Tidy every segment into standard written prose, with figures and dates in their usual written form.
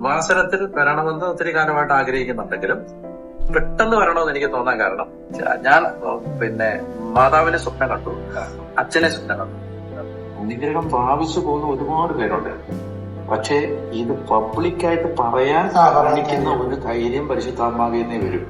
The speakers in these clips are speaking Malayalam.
കൃപാസനത്തിൽ വരണമെന്ന് ഒത്തിരി കാലമായിട്ട് ആഗ്രഹിക്കുന്നുണ്ടെങ്കിലും പെട്ടെന്ന് വരണമെന്ന് എനിക്ക് തോന്നാൻ കാരണം ഞാൻ മാതാവിനെ സ്വപ്നം കണ്ടു, അച്ഛനെ സ്വപ്നം കണ്ടു. അനുഗ്രഹം പ്രാപിച്ചു പോകുന്ന ഒരുപാട് പേരുണ്ട്. പക്ഷേ ഇത് പബ്ലിക്കായിട്ട് പറയാൻ കാണിക്കുന്ന ഒരു ധൈര്യം പരിശുദ്ധാത്മാവിൽ വരും.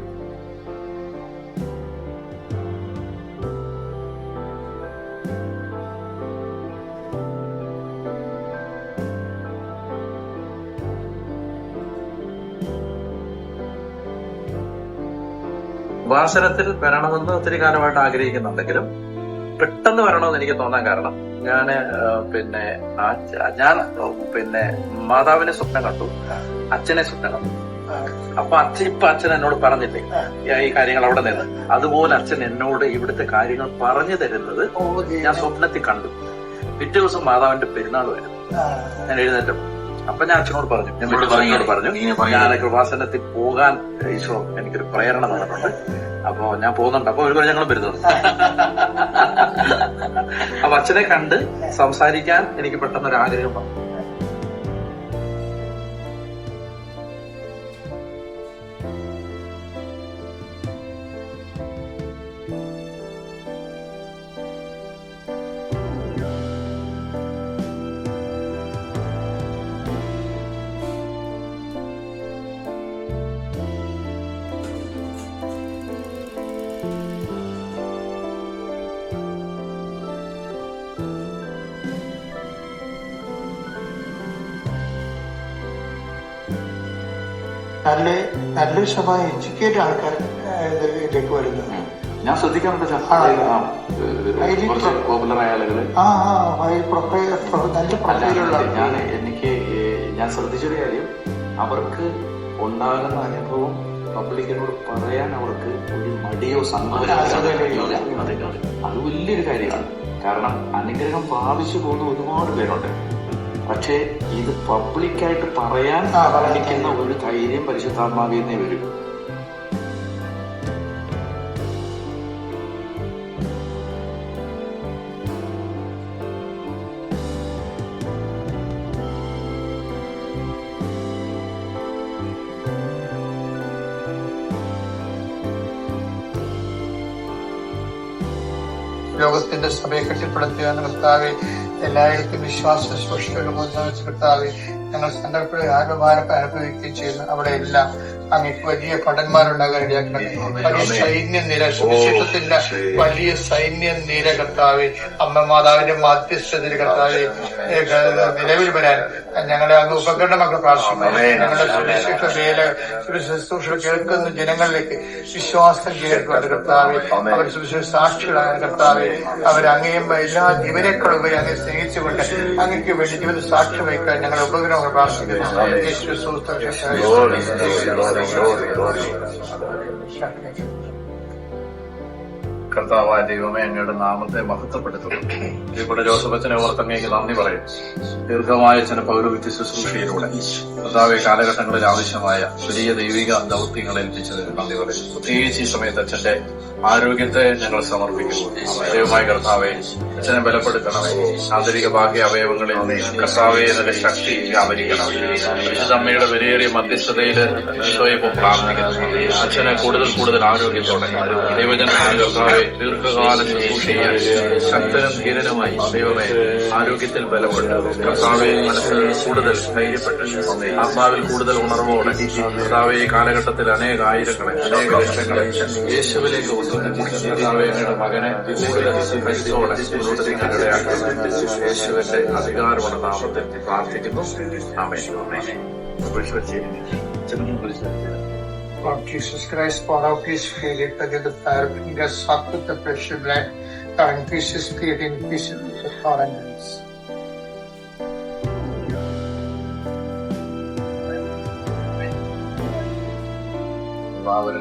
കൃപാസനത്തിൽ വരണമെന്ന് ഒത്തിരി കാലമായിട്ട് ആഗ്രഹിക്കുന്നുണ്ടെങ്കിലും പെട്ടെന്ന് വരണമെന്ന് എനിക്ക് തോന്നാൻ കാരണം ഞാൻ മാതാവിനെ സ്വപ്നം കണ്ടു, അച്ഛനെ സ്വപ്നം കണ്ടു. അപ്പൊ അച്ഛൻ എന്നോട് പറഞ്ഞില്ലേ ഈ കാര്യങ്ങൾ അവിടെ നിന്ന്, അതുപോലെ അച്ഛൻ എന്നോട് ഇവിടുത്തെ കാര്യങ്ങൾ പറഞ്ഞു തരുന്നത് ഞാൻ സ്വപ്നത്തിൽ കണ്ടു. പിറ്റേ ദിവസം മാതാവിന്റെ പെരുന്നാൾ വരുന്നു. ഞാൻ എഴുന്നേറ്റം അപ്പൊ ഞാൻ അച്ഛനോട് പറഞ്ഞു, ഞാൻ കൃപാസനത്തിൽ പോകാൻ ഈശോ എനിക്കൊരു പ്രേരണ തന്നിട്ടുണ്ട്, അപ്പൊ ഞാൻ പോകുന്നുണ്ട്. അപ്പൊ ഒരു ഞങ്ങൾ വരുന്നത്. അപ്പൊ അച്ഛനെ കണ്ട് സംസാരിക്കാൻ എനിക്ക് പെട്ടെന്നൊരു ആഗ്രഹം വന്നു. നല്ലൊരു ശതമാനം എഡ്യൂക്കേറ്റഡ് ആൾക്കാർ ഇതിലേക്ക് വരുന്നത് ഞാൻ ശ്രദ്ധിക്കാറുണ്ട്. പോപ്പുലറായ ആളുകള് നല്ല പ്രൊഫൈലുള്ള ഞാൻ ശ്രദ്ധിച്ചൊരു കാര്യം, അവർക്ക് ഉണ്ടാകുന്ന അനുഭവം പബ്ലിക്കിനോട് പറയാൻ അവർക്ക് ഒരു മടിയോ സങ്കടമില്ല. അത് വലിയൊരു കാര്യമാണ്. കാരണം അനുഗ്രഹം പ്രാപിച്ചു പോകുന്ന ഒരുപാട് പേരുണ്ട്. പക്ഷേ ഇത് പബ്ലിക്കായിട്ട് പറയാൻ കാണിക്കുന്ന ഒരു ധൈര്യം പരിശുദ്ധാത്മാവിൽ വരും. ലോകത്തിന്റെ സഭയെ കെട്ടിപ്പടുത്തുക കർത്താവെ, എല്ലായിടത്തും വിശ്വാസ സൃഷ്ടിയുടെ കർത്താവെ, ഞങ്ങൾ സങ്കല്പയുടെ ആത്മഭാരം അനുഭവിക്കുകയും ചെയ്യുന്നു. അവിടെ എല്ലാം അങ്ങേക്ക് വലിയ ഭടന്മാരുണ്ടാകാൻ ഇടയാക്കണം. വലിയ സൈന്യനിര, സുവിശേഷത്തിന്റെ വലിയ സൈന്യനിര കർത്താവെ, അമ്മ മാതാവിന്റെ മധ്യസ്ഥതയിൽ കർത്താവെ നിലവിൽ വരാൻ ഞങ്ങളെ അങ്ങ് ഉപകരണമാക്കി പ്രാർത്ഥിക്കുന്നു. ഞങ്ങളുടെ സുവിശേഷ വേല ശുശ്രൂഷ കേൾക്കുന്ന ജനങ്ങളിലേക്ക് വിശ്വാസം കേൾക്കുവാൻ കർത്താവെ, അവർ സുവിശേഷ സാക്ഷികളായ കർത്താവെ, അവരങ്ങയും എല്ലാ ജീവനേക്കാൾ ഉപരി അങ്ങേ സ്നേഹിച്ചുകൊണ്ട് അങ്ങക്ക് വേണ്ടി ജീവിത സാക്ഷ്യം വയ്ക്കാൻ ഞങ്ങളെ ഉപകരണങ്ങൾ പ്രാർത്ഥിക്കുന്നു. കർത്താവായ ദൈവമേ, അങ്ങയുടെ നാമത്തെ മഹത്വപ്പെടുത്തുന്നു. ഇവിടെ ജോസഫച്ചനെ ഓർത്തങ്ങേക്ക് നന്ദി പറയും. ദീർഘമായ ചില പൗരോഹിത്യ ശുശ്രൂഷയിലൂടെ കർത്താവെ കാലഘട്ടങ്ങളിൽ ആവശ്യമായ വലിയ ദൈവിക ദൗത്യങ്ങൾ ഏൽപ്പിച്ചതിന് നന്ദി പറയും. പ്രത്യേകിച്ച് ഈ സമയത്ത് അച്ഛന്റെ ആരോഗ്യത്തെ ഞങ്ങൾ സമർപ്പിക്കുന്നു. ദൈവമായ കർത്താവെ, അച്ഛനെ ബലപ്പെടുത്തണമേ. ആന്തരിക ബാഹ്യ അവയവങ്ങളിൽ കർത്താവെ എന്നതിന്റെ ശക്തി വ്യാപരിക്കണം. അമ്മയുടെ വിലയേറിയ മധ്യസ്ഥതയിൽ ഇപ്പം പ്രാർത്ഥിക്കുന്നു. അച്ഛനെ കൂടുതൽ ആരോഗ്യത്തോടെ ദൈവജനമായ കർത്താവെ ദീർഘകാലം ശുശ്രൂഷ ചെയ്യാൻ ശക്തനും ധീരനുമായി ദൈവമേ ആരോഗ്യത്തിൽ ബലപ്പെട്ട് കർത്താവെ മനസ്സിൽ കൂടുതൽ ധൈര്യപ്പെട്ട് ആത്മാവിൽ കൂടുതൽ ഉണർവോടെ കർത്താവെ ഈ കാലഘട്ടത്തിൽ അനേക ആയിരങ്ങളെ അനേക ലക്ഷങ്ങളെ യേശുവിലേക്ക് കർത്താവയുടെ മകനെ കൂടുതൽ പരിശോധന യേശുവിന്റെ അധികാരമുള്ള നാമത്തിൽ പ്രാർത്ഥിക്കുന്നു. ആമേൻ. Lord Jesus Christ, pour out His Spirit, that the fire bring us up with the precious blood, that increase His Spirit, increase His tolerance. Father,